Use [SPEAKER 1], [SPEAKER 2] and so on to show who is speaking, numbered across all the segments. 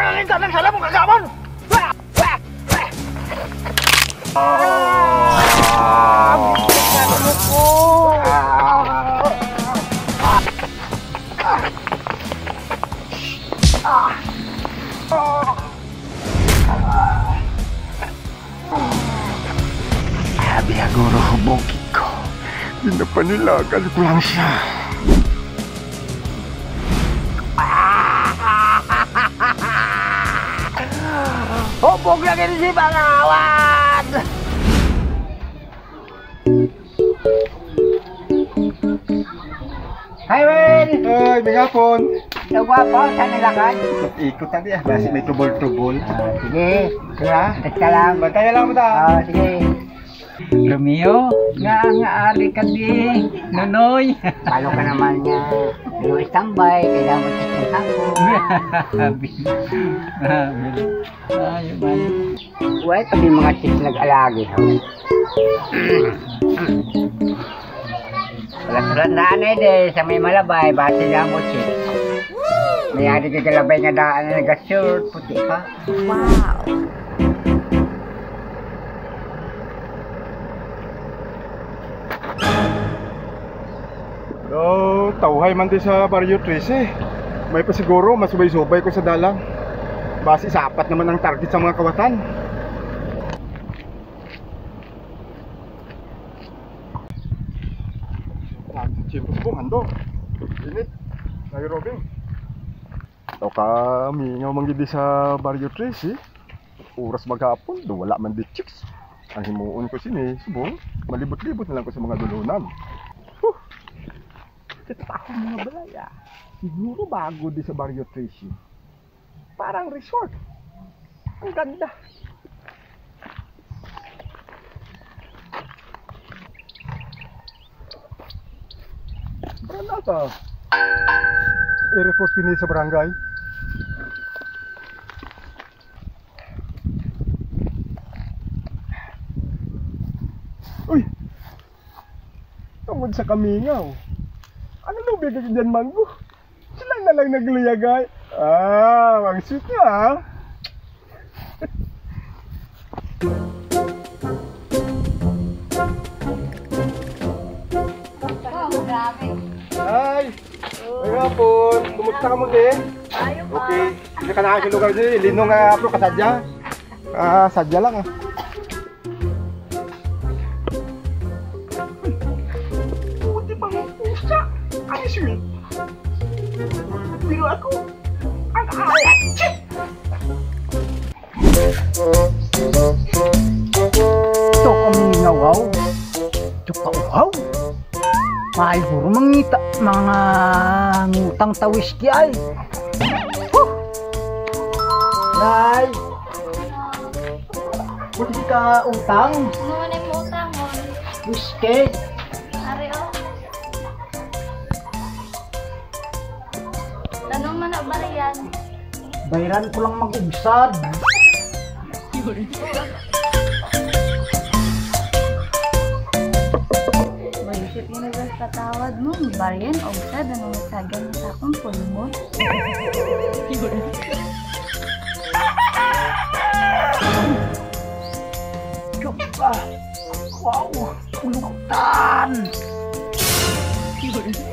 [SPEAKER 1] Ang intanan sa lamong kagamon!
[SPEAKER 2] Sabi aguro hubogin ko. Pinapanilagan ko lang siya.
[SPEAKER 1] Hubog lang ini si Bangawan! Hi, Wen!
[SPEAKER 2] Ay, may hapon.
[SPEAKER 1] Nagwapo, saan nilakad?
[SPEAKER 2] Ikot na diya. Basi may tubol-tubol.
[SPEAKER 1] Sige,
[SPEAKER 2] Kaya?
[SPEAKER 1] ingat ka lang.
[SPEAKER 2] Bantaya lang mo ta.
[SPEAKER 1] Sige.
[SPEAKER 3] Romeo, nga ari ka di, Nonoy.
[SPEAKER 1] Palo ka naman niya. Yung standby, kailangan mo sa ako.
[SPEAKER 3] Ayun man.
[SPEAKER 1] Uy, pati mga chicks nag-alagi. Wala-sulat na anay de, sa may malabay, bati lang mo chicks. May adi kagalabay nga daan na nag-shirt, puti ka.
[SPEAKER 4] Wow.
[SPEAKER 2] Tauhay man din sa Barrio 13. May pasiguro, masubay-subay ko sa dalang. Basi sapat naman ang target sa mga kawatan. Siyempre po, hando. Init. Nairobi. Ito kami nga manggidi sa Barrio 13. Oras maghapon, do wala man di chicks. Ang himuon ko sini, subong, malibot-libot na lang ko sa mga dulunan. Kita ako mga balaya. Siguro bago di sa Barrio 13. Parang resort. Ang ganda. Barang ka? I-report kini sa barangay. Uy! Tungod sa kamingaw. Ano lubig ka dyan, Manggo? Sila na lang nagluyagay. Ang sweet niya, ha? Ay! May hapon. Kumusta ka mo, din? Okay. Hindi ka na sa lugar din. Lino nga, bro, kasadya. Sadya lang, ha? Buti bang pusa? Ang sweet. Pero ako, ang alat.
[SPEAKER 1] Ito kami ngawaw. Ito ka uhaw. Siguro mangita mga ngutang tawis ki ay. Nay. Buti ka utang.
[SPEAKER 4] Ano man yung utang mo?
[SPEAKER 1] Whiskey.
[SPEAKER 4] Ari o. Tanong man na bariyan.
[SPEAKER 1] Bayaran ko lang mag-ugsad.
[SPEAKER 4] Isip mo na sa tawad mo, bariyan o sa danong sagan sa akong pulmon.
[SPEAKER 1] Coba. Wow, kulutan. Kulutan.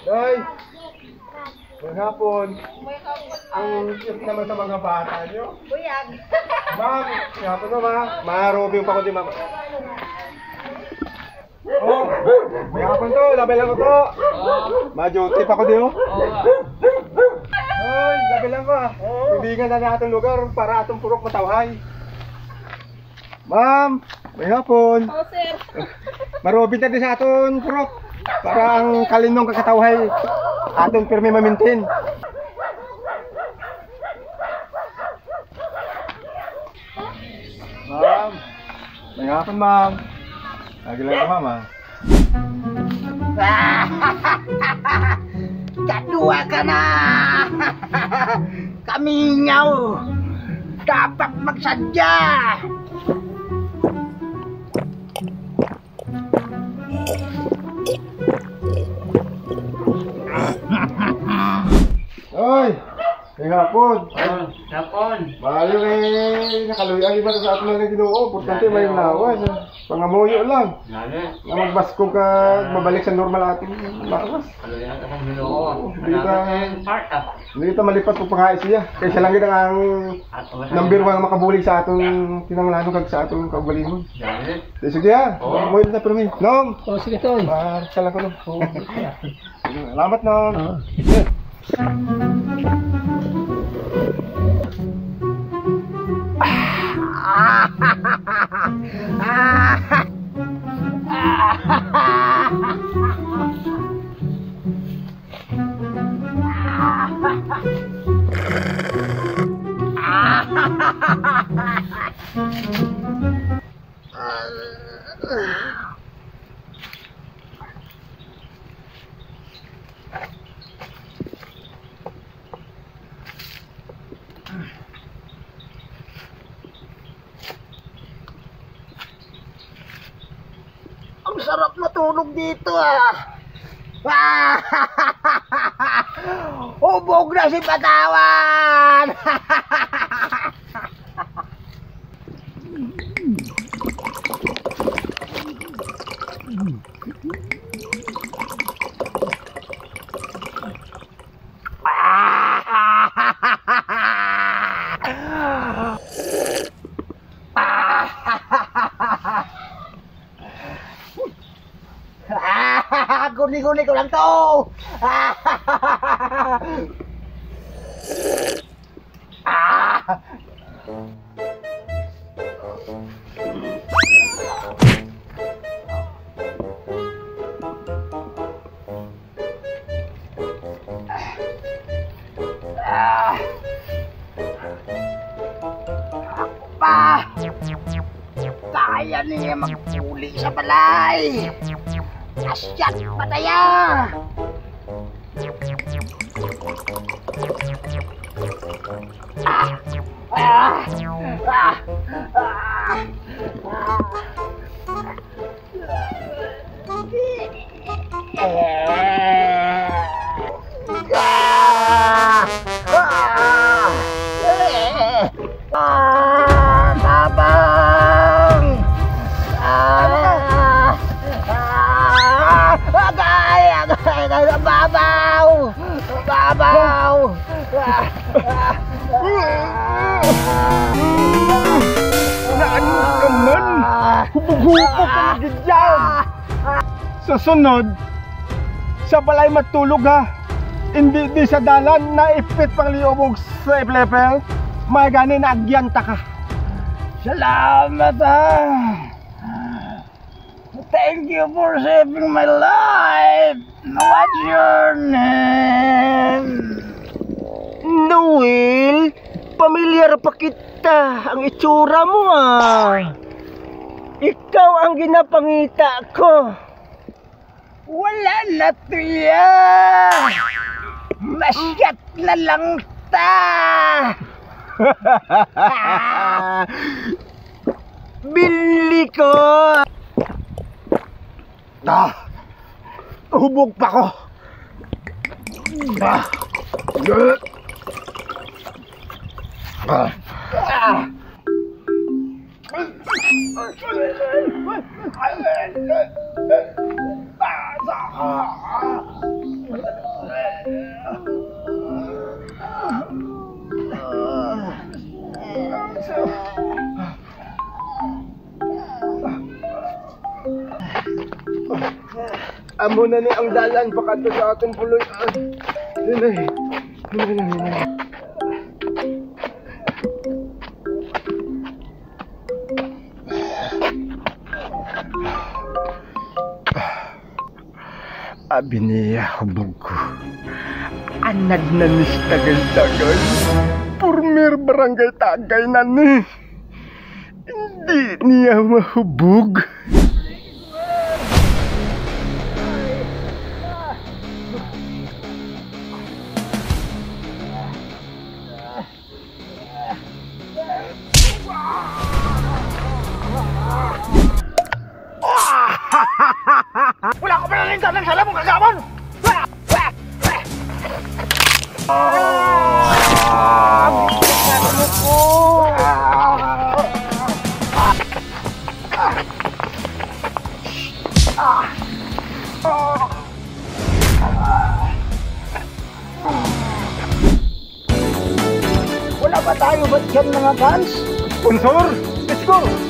[SPEAKER 2] Day! May hapon. Ang cute naman sa mga bata nyo.
[SPEAKER 4] Buyag.
[SPEAKER 2] Ma'am, may hapon na, ma'am. Marobi pa ko din, ma'am. Oh, may hapon to. Labay lang ko to. Ma-duty pa ko din, oh. Ay, labay lang ko, ah. Ibigan na natin lugar para atong purok matawhay. Ma'am, may hapon.
[SPEAKER 4] Oh, sir.
[SPEAKER 2] Marobin na din sa aton purok. Para ang kalinong kakatawhay atong pirmi mamintin. Ma'am, may hapon, ma'am. Lagi lang ka, ma'am, ah.
[SPEAKER 1] Kuha ka na! Kamingaw! Dapat magsadya!
[SPEAKER 2] Oy! May hapon!
[SPEAKER 3] Tapon.
[SPEAKER 2] Maayo nakaluyan iba sa ato ng Ginoo. Importante may lawas. Pangamuyo lang.
[SPEAKER 3] Lalo.
[SPEAKER 2] Na magbasko ka, mabalik sa normal ating lawas.
[SPEAKER 3] Kaluyan ka ng Ginoo.
[SPEAKER 2] Hindi ka,
[SPEAKER 3] Part ah.
[SPEAKER 2] hindi ka malipat po pangkais siya. Kaya siya lang ang number 1 makabulig sa atong kinanglanon kag sa atong kaugalingon.
[SPEAKER 3] Lalo.
[SPEAKER 2] Sige ha, umuwi na pero may. Nong!
[SPEAKER 3] Oh, sige toy.
[SPEAKER 2] Salang ko nung. Salamat Nong!
[SPEAKER 1] Ang sarap matulog dito ah! Hubog na si Patawan! Guni-guni ko lang to! Pa! Kaya niya magpuli sa balay! Asyat pataya! Babang! Babaw! Babaw!
[SPEAKER 2] Naan ka man! Hubog-hubog ka na dyan! Sa sunod, sa balay matulog ha! Hindi di sa dalan na ipit pang liobog sa iplepel, may gani na agyanta ka.
[SPEAKER 1] Salamat ha! Thank you for saving my life! What's your name?
[SPEAKER 2] Noel, pamilyar pa kita. Ang itsura mo ah. Ikaw ang ginapangita ko.
[SPEAKER 1] Wala na tuya! Masyat na lang ta!
[SPEAKER 2] Bili ko. Hubog pa ko. Amo na ni ang dalan pakato sa atong puloy. Hinay. Abi niya hubog ko. Anad na nis tagal-tagal. Purmer barangay tagay na ni. Hindi niya mahubog. mo kagamon!
[SPEAKER 1] Wala ba tayo ba dyan mga guns?
[SPEAKER 2] Sponsor, let's go!